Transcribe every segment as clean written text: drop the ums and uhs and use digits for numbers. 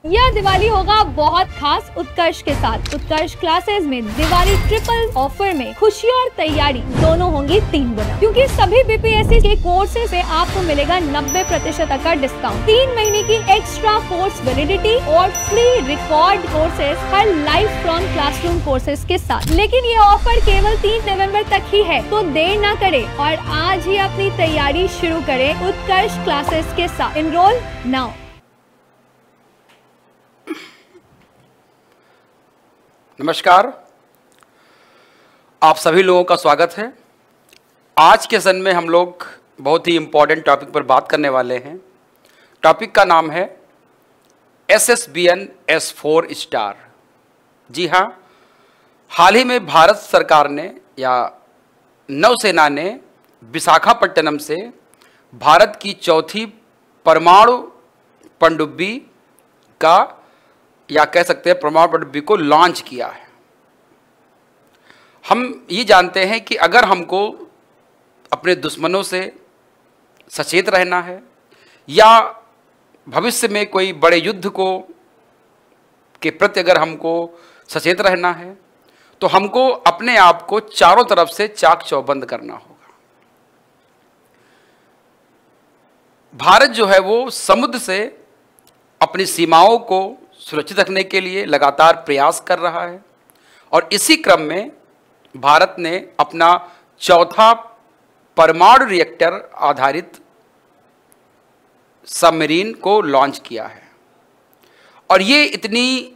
यह दिवाली होगा बहुत खास उत्कर्ष के साथ। उत्कर्ष क्लासेस में दिवाली ट्रिपल ऑफर में खुशी और तैयारी दोनों होंगी 3 गुना, क्योंकि सभी बीपीएससी के कोर्सेज पे आपको मिलेगा 90% तक का डिस्काउंट, 3 महीने की एक्स्ट्रा कोर्स वैलिडिटी और free record courses her live from classroom courses के साथ। लेकिन ये ऑफर केवल 3 नवंबर तक ही है, तो देर ना करें और आज ही अपनी तैयारी शुरू करें उत्कर्ष क्लासेस के साथ। Enrol now. नमस्कार, आप सभी लोगों का स्वागत है। आज के सेशन में हम लोग बहुत ही इम्पोर्टेंट टॉपिक पर बात करने वाले हैं। टॉपिक का नाम है SSBN S4 स्टार। जी हाँ, हाल ही में भारत सरकार ने या नौसेना ने विशाखापट्टनम से भारत की चौथी परमाणु पनडुब्बी का या कह सकते हैं परमाणु पनडुब्बी को लॉन्च किया है। हम ये जानते हैं कि अगर हमको अपने दुश्मनों से सचेत रहना है या भविष्य में कोई बड़े युद्ध के प्रति अगर हमको सचेत रहना है, तो हमको अपने आप को चारों तरफ से चाक चौबंद करना होगा। भारत जो है वो समुद्र से अपनी सीमाओं को सुरक्षित रखने के लिए लगातार प्रयास कर रहा है और इसी क्रम में भारत ने अपना चौथा परमाणु रिएक्टर आधारित सबमरीन को लॉन्च किया है। और ये इतनी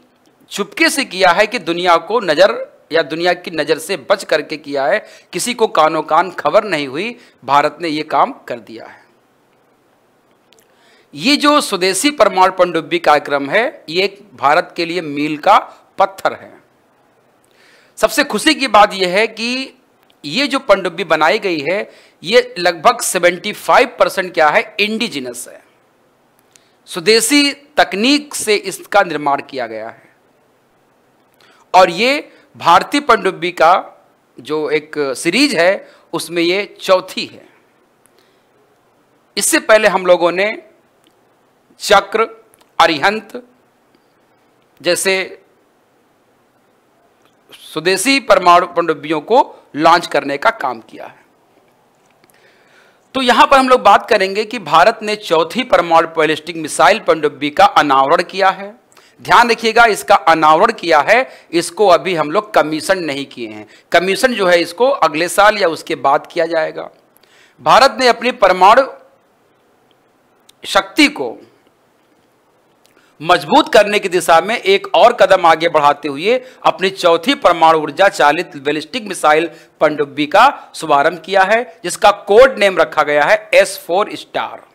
चुपके से किया है कि दुनिया की नज़र से बच करके किया है, किसी को कानो कान खबर नहीं हुई। भारत ने ये काम कर दिया है। ये जो स्वदेशी परमाणु पनडुब्बी कार्यक्रम है, ये एक भारत के लिए मील का पत्थर है। सबसे खुशी की बात यह है कि ये जो पनडुब्बी बनाई गई है, ये लगभग 75% क्या है, इंडिजिनस है। स्वदेशी तकनीक से इसका निर्माण किया गया है और ये भारतीय पनडुब्बी का जो एक सीरीज है उसमें ये चौथी है। इससे पहले हम लोगों ने चक्र, अरिहंत जैसे स्वदेशी परमाणु पनडुब्बियों को लॉन्च करने का काम किया है। तो यहां पर हम लोग बात करेंगे कि भारत ने चौथी परमाणु बैलिस्टिक मिसाइल पनडुब्बी का अनावरण किया है। ध्यान रखिएगा, इसका अनावरण किया है, इसको अभी हम लोग कमीशन नहीं किए हैं। कमीशन जो है इसको अगले साल या उसके बाद किया जाएगा। भारत ने अपनी परमाणु शक्ति को मजबूत करने की दिशा में एक और कदम आगे बढ़ाते हुए अपनी चौथी परमाणु ऊर्जा चालित बैलिस्टिक मिसाइल पनडुब्बी का शुभारंभ किया है, जिसका कोड नेम रखा गया है S4 स्टार।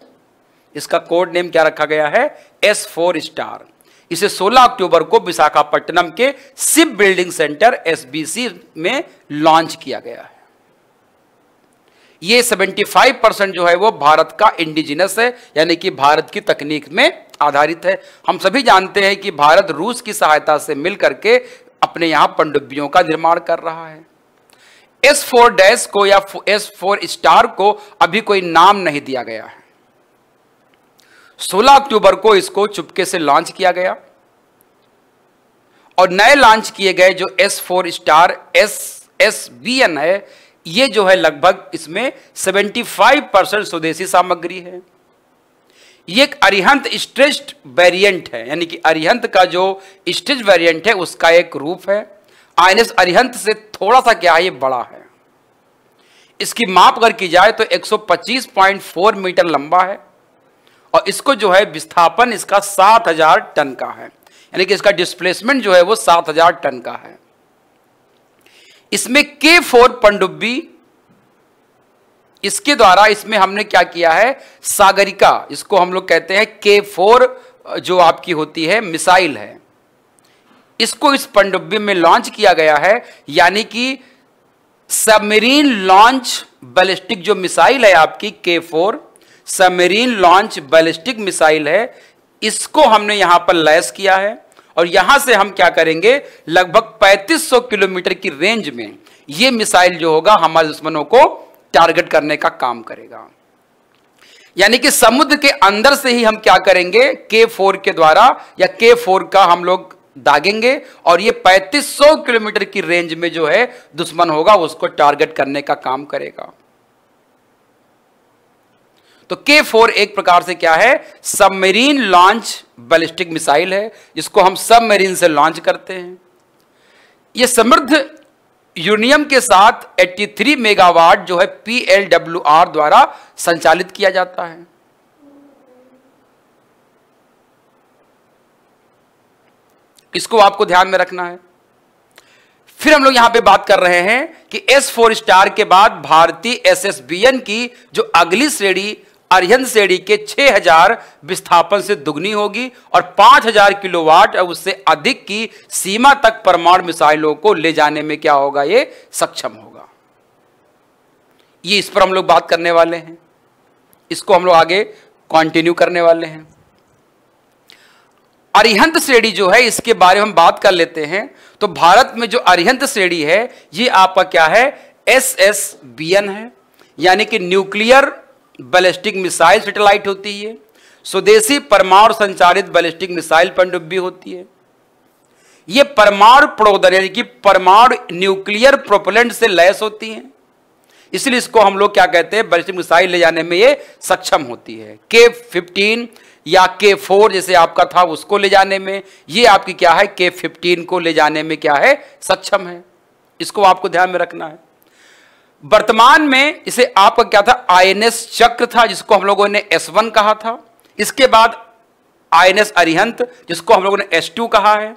इसका कोड नेम क्या रखा गया है? S4 star. इसे 16 अक्टूबर को विशाखापट्टनम के शिप बिल्डिंग सेंटर SBC में लॉन्च किया गया है। ये 75% जो है वो भारत का इंडिजिनस है, यानी कि भारत की तकनीक में आधारित है। हम सभी जानते हैं कि भारत रूस की सहायता से मिलकर के अपने यहां पनडुब्बियों का निर्माण कर रहा है। S4 डैश को या S4 स्टार को अभी कोई नाम नहीं दिया गया है। 16 अक्टूबर को इसको चुपके से लॉन्च किया गया और नए लॉन्च किए गए जो S4 स्टार SSBN है, ये जो है लगभग इसमें 75% स्वदेशी सामग्री है। ये एक अरिहंत स्ट्रेच्ड वेरिएंट है, यानी कि अरिहंत का जो स्ट्रेच वेरिएंट है उसका एक रूप है। INS अरिहंत से थोड़ा सा क्या है, ये बड़ा है। इसकी माप अगर की जाए तो 125.4 मीटर लंबा है और इसको जो है विस्थापन इसका 7000 टन का है, यानी कि इसका डिस्प्लेसमेंट जो है वो 7000 टन का है। इसमें K4 पनडुब्बी, इसके द्वारा इसमें हमने क्या किया है, सागरिका, इसको हम लोग कहते हैं K4 जो आपकी होती है मिसाइल है, इसको इस पनडुब्बी में लॉन्च किया गया है। यानी कि सबमरीन लॉन्च बैलिस्टिक जो मिसाइल है आपकी K4 submarine launch ballistic missile है, इसको हमने यहां पर लैस किया है और यहां से हम क्या करेंगे, लगभग 3500 किलोमीटर की रेंज में यह मिसाइल जो होगा हमारे दुश्मनों को टारगेट करने का काम करेगा। यानी कि समुद्र के अंदर से ही हम क्या करेंगे, K4 के द्वारा या K4 का हम लोग दागेंगे और ये 3500 किलोमीटर की रेंज में जो है दुश्मन होगा उसको टारगेट करने का काम करेगा। तो K4 एक प्रकार से क्या है, सबमरीन लॉन्च बैलिस्टिक मिसाइल है, जिसको हम सबमरीन से लॉन्च करते हैं। यह समृद्ध यूरेनियम के साथ 83 मेगावाट जो है PLWR द्वारा संचालित किया जाता है। इसको आपको ध्यान में रखना है। फिर हम लोग यहां पे बात कर रहे हैं कि S4 स्टार के बाद भारतीय SSBN की जो अगली श्रेणी अरिहंत श्रेणी के 6000 विस्थापन से दुगनी होगी और 5000 किलोवाट और उससे अधिक की सीमा तक परमाणु मिसाइलों को ले जाने में क्या होगा, ये सक्षम होगा। ये इस पर हम लोग बात करने वाले हैं, इसको हम लोग आगे कंटिन्यू करने वाले हैं। अरिहंत श्रेणी जो है इसके बारे में हम बात कर लेते हैं। तो भारत में जो अरिहंत श्रेणी है ये आपका क्या है, SSBN है, यानी कि न्यूक्लियर बैलिस्टिक मिसाइल सैटेलाइट होती है। स्वदेशी परमाणु संचालित बैलिस्टिक मिसाइल पनडुब्बी होती है। ये परमाणु प्रोदन यानी कि परमाणु न्यूक्लियर प्रोपेलेंट से लैस होती हैं, इसलिए इसको हम लोग क्या कहते हैं, बैलिस्टिक मिसाइल ले जाने में ये सक्षम होती है। K15 या K4 जैसे आपका था उसको ले जाने में ये आपकी क्या है, K15 को ले जाने में क्या है, सक्षम है। इसको आपको ध्यान में रखना है। वर्तमान में इसे आपका क्या था, INS चक्र था जिसको हम लोगों ने S1 कहा था। इसके बाद INS अरिहंत जिसको हम लोगों ने S2 कहा है,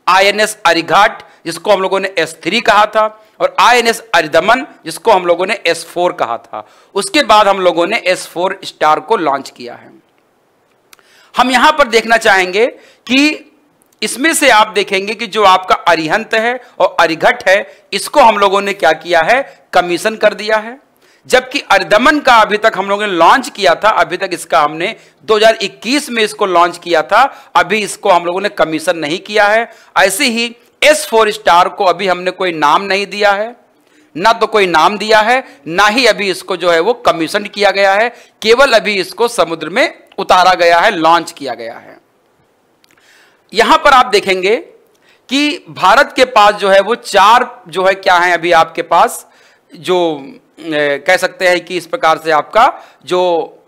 INS अरिघाट जिसको हम लोगों ने S3 कहा था और INS अरिदमन जिसको हम लोगों ने S4 कहा था। उसके बाद हम लोगों ने S4 स्टार को लॉन्च किया है। हम यहां पर देखना चाहेंगे कि इसमें से आप देखेंगे कि जो आपका अरिहंत है और अरिघट है इसको हम लोगों ने क्या किया है, कमीशन कर दिया है। जबकि अरिदमन का अभी तक हम लोगों ने लॉन्च किया था, अभी तक इसका हमने 2021 में इसको लॉन्च किया था, अभी इसको हम लोगों ने कमीशन नहीं किया है। ऐसे ही S4 स्टार को अभी हमने कोई नाम नहीं दिया है, ना तो कोई नाम दिया है, ना ही अभी इसको जो है वो कमीशन किया गया है, केवल अभी इसको समुद्र में उतारा गया है, लॉन्च किया गया है। यहां पर आप देखेंगे कि भारत के पास जो है वो 4 जो है क्या है अभी आपके पास जो कह सकते हैं कि इस प्रकार से आपका जो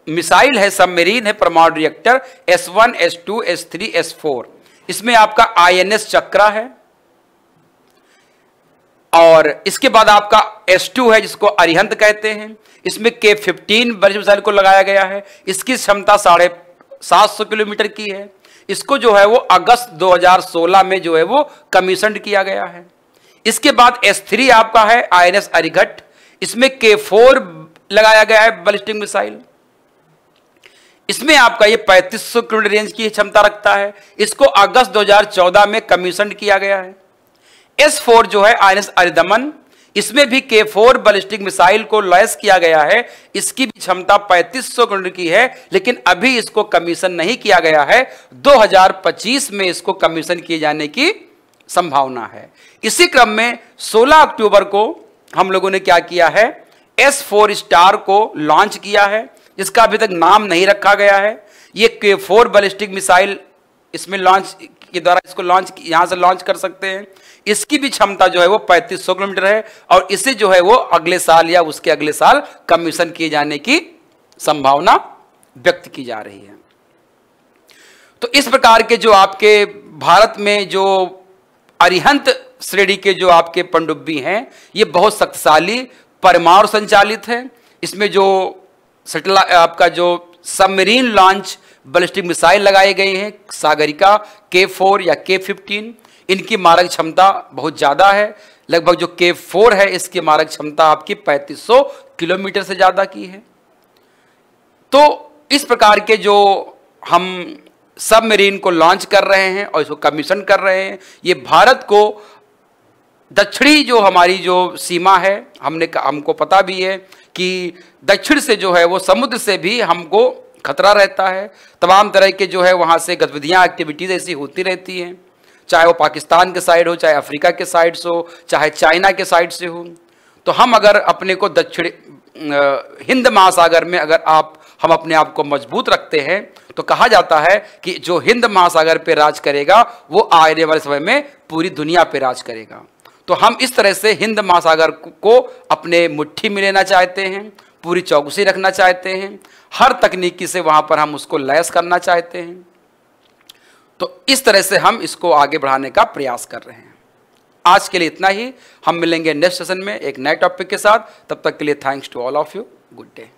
मिसाइल है सबमरीन है परमाणु reactor S1, S2, S3, S4। इसमें आपका INS चक्रा है और इसके बाद आपका S2 है जिसको अरिहंत कहते हैं। इसमें K15 बैलिस्टिक मिसाइल को लगाया गया है। इसकी क्षमता 750 किलोमीटर की है। इसको जो है वो अगस्त 2016 में जो है वो कमीशन किया गया है। इसके बाद S3 आपका है INS अरिघट, इसमें K4 लगाया गया है बैलिस्टिक मिसाइल। इसमें आपका ये 3500 किलोमीटर रेंज की क्षमता रखता है। इसको अगस्त 2014 में कमीशन किया गया है। S4 जो है INS अरिदमन, इसमें भी K4 बैलिस्टिक मिसाइल को लैस किया गया है। इसकी भी क्षमता 3500 किलोमीटर की है, लेकिन अभी इसको कमीशन नहीं किया गया है। 2025 में इसको कमीशन किए जाने की संभावना है। इसी क्रम में 16 अक्टूबर को हम लोगों ने क्या किया है, S4 स्टार को लॉन्च किया है, जिसका अभी तक नाम नहीं रखा गया है। ये K4 बैलिस्टिक मिसाइल इसमें लॉन्च के द्वारा इसको लॉन्च यहां से लॉन्च कर सकते हैं। इसकी भी क्षमता जो है वो 3500 किलोमीटर है और इसे जो है वो अगले साल या उसके अगले साल कमीशन किए जाने की संभावना व्यक्त की जा रही है। तो इस प्रकार के जो आपके भारत में जो अरिहंत श्रेणी के जो आपके पनडुब्बी हैं ये बहुत शक्तिशाली परमाणु संचालित है। इसमें जो आपका जो सबमरीन लॉन्च बैलिस्टिक मिसाइल लगाए गए हैं सागरिका K4 या K15, इनकी मारक क्षमता बहुत ज़्यादा है। लगभग जो K4 है इसकी मारक क्षमता आपकी 3500 किलोमीटर से ज़्यादा की है। तो इस प्रकार के जो हम सबमरीन को लॉन्च कर रहे हैं और इसको कमीशन कर रहे हैं, ये भारत को दक्षिणी जो हमारी जो सीमा है हमको पता भी है कि दक्षिण से जो है वो समुद्र से भी हमको खतरा रहता है। तमाम तरह के जो है वहाँ से गतिविधियाँ एक्टिविटीज़ ऐसी होती रहती हैं, चाहे वो पाकिस्तान के साइड हो, चाहे अफ्रीका के साइड से हो, चाहे चाइना के साइड से हो। तो हम अगर अपने को दक्षिण हिंद महासागर में अगर आप हम अपने आप को मजबूत रखते हैं तो कहा जाता है कि जो हिंद महासागर पे राज करेगा वो आने वाले समय में पूरी दुनिया पे राज करेगा। तो हम इस तरह से हिंद महासागर को अपने मुट्ठी में लेना चाहते हैं, पूरी चौकसी रखना चाहते हैं, हर तकनीकी से वहां पर हम उसको लैस करना चाहते हैं। तो इस तरह से हम इसको आगे बढ़ाने का प्रयास कर रहे हैं। आज के लिए इतना ही, हम मिलेंगे नेक्स्ट सेशन में एक नए टॉपिक के साथ। तब तक के लिए thanks to all of you, good day.